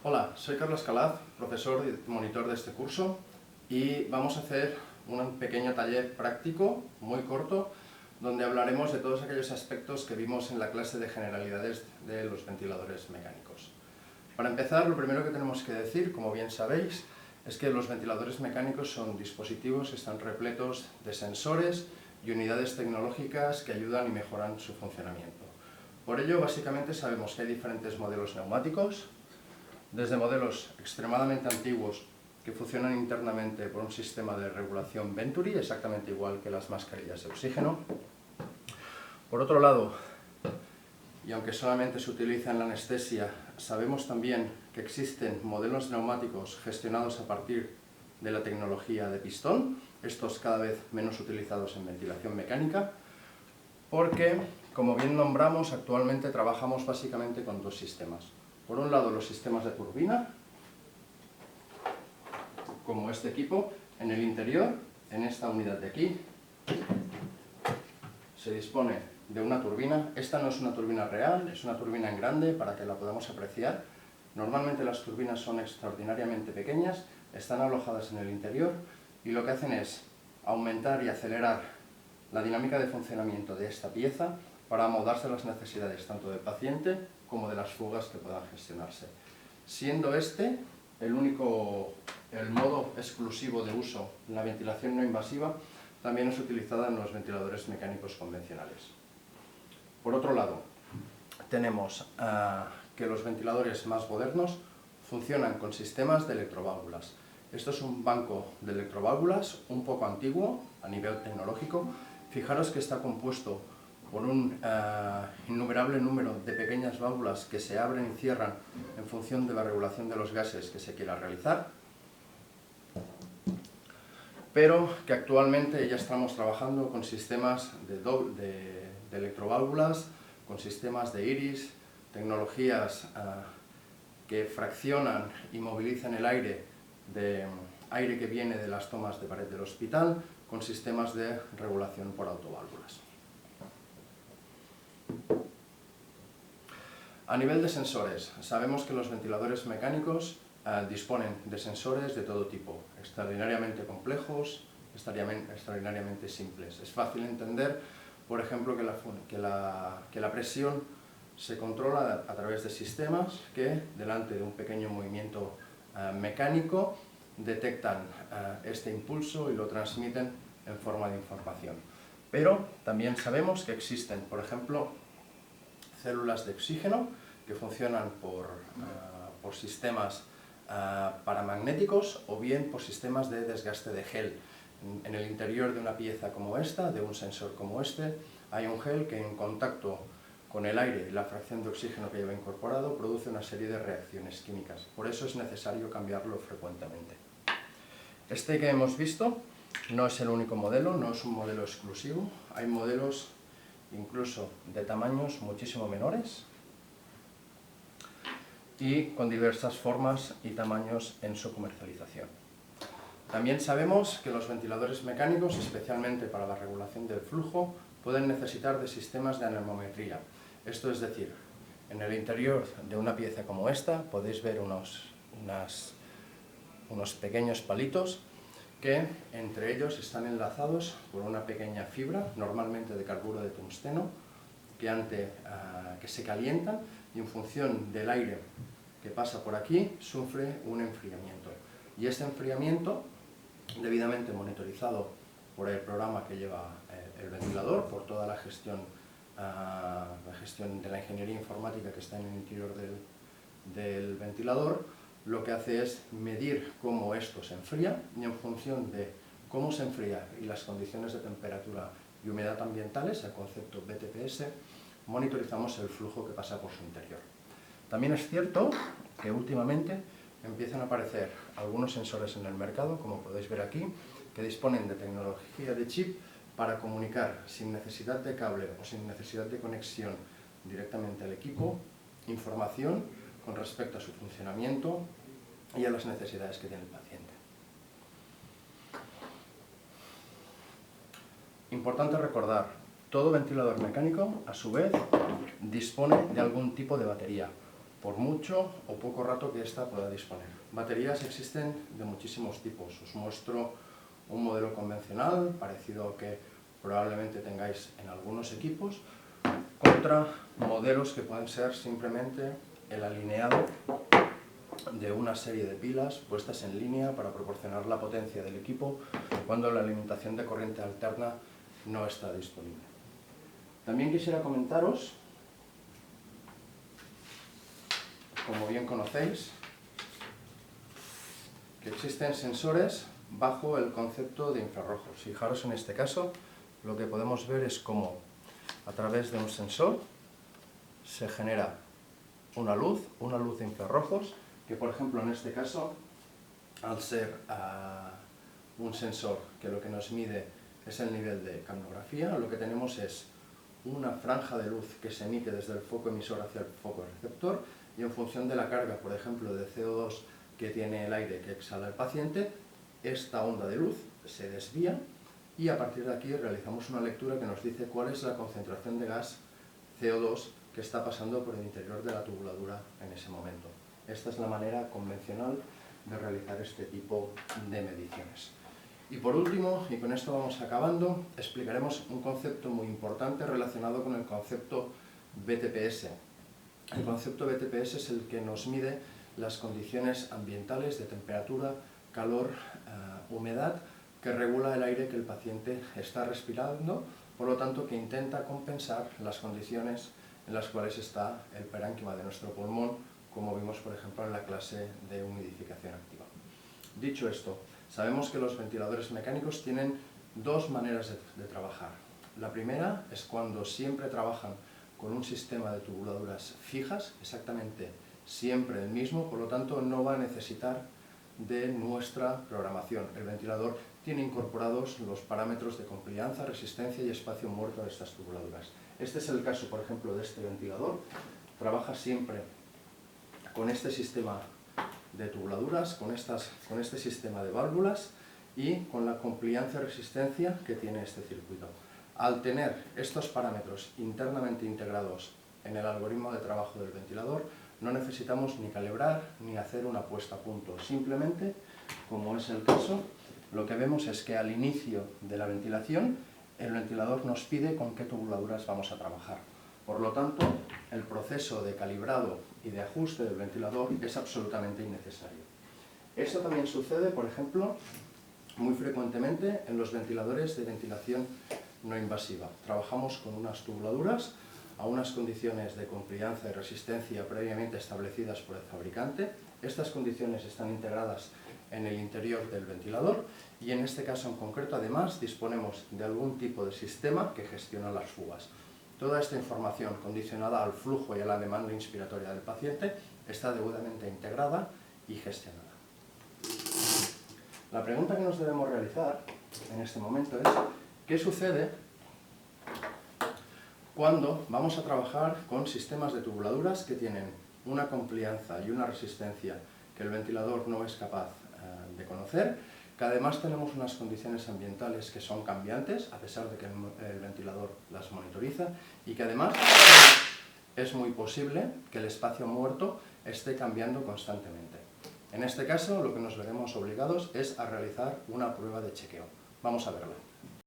Hola, soy Carlos Calaz, profesor y monitor de este curso, y vamos a hacer un pequeño taller práctico, muy corto, donde hablaremos de todos aquellos aspectos que vimos en la clase de generalidades de los ventiladores mecánicos. Para empezar, lo primero que tenemos que decir, como bien sabéis, es que los ventiladores mecánicos son dispositivos que están repletos de sensores y unidades tecnológicas que ayudan y mejoran su funcionamiento. Por ello, básicamente sabemos que hay diferentes modelos neumáticos, desde modelos extremadamente antiguos que funcionan internamente por un sistema de regulación Venturi, exactamente igual que las mascarillas de oxígeno. Por otro lado, y aunque solamente se utiliza en la anestesia, sabemos también que existen modelos neumáticos gestionados a partir de la tecnología de pistón, estos cada vez menos utilizados en ventilación mecánica, porque, como bien nombramos, actualmente trabajamos básicamente con dos sistemas. Por un lado, los sistemas de turbina, como este equipo. En el interior, en esta unidad de aquí, se dispone de una turbina. Esta no es una turbina real, es una turbina en grande para que la podamos apreciar. Normalmente las turbinas son extraordinariamente pequeñas, están alojadas en el interior y lo que hacen es aumentar y acelerar la dinámica de funcionamiento de esta pieza para amoldarse a las necesidades tanto del paciente como de las fugas que puedan gestionarse. Siendo este el modo exclusivo de uso en la ventilación no invasiva, también es utilizada en los ventiladores mecánicos convencionales. Por otro lado, tenemos que los ventiladores más modernos funcionan con sistemas de electroválvulas. Esto es un banco de electroválvulas un poco antiguo a nivel tecnológico. Fijaros que está compuesto por un innumerable número de pequeñas válvulas que se abren y cierran en función de la regulación de los gases que se quiera realizar, pero que actualmente ya estamos trabajando con sistemas de electroválvulas, con sistemas de iris, tecnologías que fraccionan y movilizan el aire que viene de las tomas de pared del hospital, con sistemas de regulación por autoválvulas. A nivel de sensores, sabemos que los ventiladores mecánicos disponen de sensores de todo tipo, extraordinariamente complejos, extraordinariamente simples. Es fácil entender, por ejemplo, que la presión se controla a través de sistemas que, delante de un pequeño movimiento mecánico, detectan este impulso y lo transmiten en forma de información. Pero también sabemos que existen, por ejemplo, células de oxígeno que funcionan por sistemas paramagnéticos o bien por sistemas de desgaste de gel. En el interior de una pieza como esta, de un sensor como este, hay un gel que en contacto con el aire y la fracción de oxígeno que lleva incorporado produce una serie de reacciones químicas. Por eso es necesario cambiarlo frecuentemente. Este que hemos visto no es el único modelo, no es un modelo exclusivo. Hay modelos incluso de tamaños muchísimo menores y con diversas formas y tamaños en su comercialización. También sabemos que los ventiladores mecánicos, especialmente para la regulación del flujo, pueden necesitar de sistemas de anemometría. Esto es decir, en el interior de una pieza como esta podéis ver unos pequeños palitos que entre ellos están enlazados por una pequeña fibra, normalmente de carburo de tungsteno, que se calientan y en función del aire que pasa por aquí sufre un enfriamiento. Y este enfriamiento, debidamente monitorizado por el programa que lleva el ventilador, por toda la gestión de la ingeniería informática que está en el interior del ventilador, lo que hace es medir cómo esto se enfría y en función de cómo se enfría y las condiciones de temperatura y humedad ambientales, el concepto BTPS, monitorizamos el flujo que pasa por su interior. También es cierto que últimamente empiezan a aparecer algunos sensores en el mercado, como podéis ver aquí, que disponen de tecnología de chip para comunicar sin necesidad de cable o sin necesidad de conexión directamente al equipo, información con respecto a su funcionamiento y a las necesidades que tiene el paciente. Importante recordar, todo ventilador mecánico, a su vez, dispone de algún tipo de batería. por mucho o poco rato que ésta pueda disponer. Baterías existen de muchísimos tipos. Os muestro un modelo convencional, parecido al que probablemente tengáis en algunos equipos, contra modelos que pueden ser simplemente el alineado de una serie de pilas puestas en línea para proporcionar la potencia del equipo cuando la alimentación de corriente alterna no está disponible. También quisiera comentaros, como bien conocéis, que existen sensores bajo el concepto de infrarrojos. Fijaros en este caso, lo que podemos ver es cómo a través de un sensor se genera una luz de infrarrojos, que por ejemplo en este caso, al ser un sensor que lo que nos mide es el nivel de capnografía, lo que tenemos es una franja de luz que se emite desde el foco emisor hacia el foco receptor, y en función de la carga, por ejemplo, de CO2 que tiene el aire que exhala el paciente, esta onda de luz se desvía y a partir de aquí realizamos una lectura que nos dice cuál es la concentración de gas CO2 que está pasando por el interior de la tubuladura en ese momento. Esta es la manera convencional de realizar este tipo de mediciones. Y por último, y con esto vamos acabando, explicaremos un concepto muy importante relacionado con el concepto BTPS. El concepto BTPS es el que nos mide las condiciones ambientales de temperatura, calor, humedad, que regula el aire que el paciente está respirando, por lo tanto que intenta compensar las condiciones en las cuales está el parénquima de nuestro pulmón, como vimos por ejemplo en la clase de humidificación activa. Dicho esto, sabemos que los ventiladores mecánicos tienen dos maneras de trabajar. La primera es cuando siempre trabajan con un sistema de tubuladuras fijas, exactamente siempre el mismo, por lo tanto no va a necesitar de nuestra programación. El ventilador tiene incorporados los parámetros de complianza, resistencia y espacio muerto de estas tubuladuras. Este es el caso, por ejemplo, de este ventilador. Trabaja siempre con este sistema de tubuladuras, con este sistema de válvulas y con la complianza y resistencia que tiene este circuito. Al tener estos parámetros internamente integrados en el algoritmo de trabajo del ventilador, no necesitamos ni calibrar ni hacer una puesta a punto. Simplemente, como es el caso, lo que vemos es que al inicio de la ventilación, el ventilador nos pide con qué tubuladuras vamos a trabajar. Por lo tanto, el proceso de calibrado y de ajuste del ventilador es absolutamente innecesario. Esto también sucede, por ejemplo, muy frecuentemente en los ventiladores de ventilación no invasiva. Trabajamos con unas tubuladuras a unas condiciones de complianza y resistencia previamente establecidas por el fabricante. Estas condiciones están integradas en el interior del ventilador y en este caso en concreto además disponemos de algún tipo de sistema que gestiona las fugas. Toda esta información condicionada al flujo y a la demanda inspiratoria del paciente está debidamente integrada y gestionada. La pregunta que nos debemos realizar en este momento es ¿qué sucede cuando vamos a trabajar con sistemas de tubuladuras que tienen una complianza y una resistencia que el ventilador no es capaz de conocer, que además tenemos unas condiciones ambientales que son cambiantes, a pesar de que el ventilador las monitoriza, y que además es muy posible que el espacio muerto esté cambiando constantemente? En este caso, lo que nos veremos obligados es a realizar una prueba de chequeo. Vamos a verla.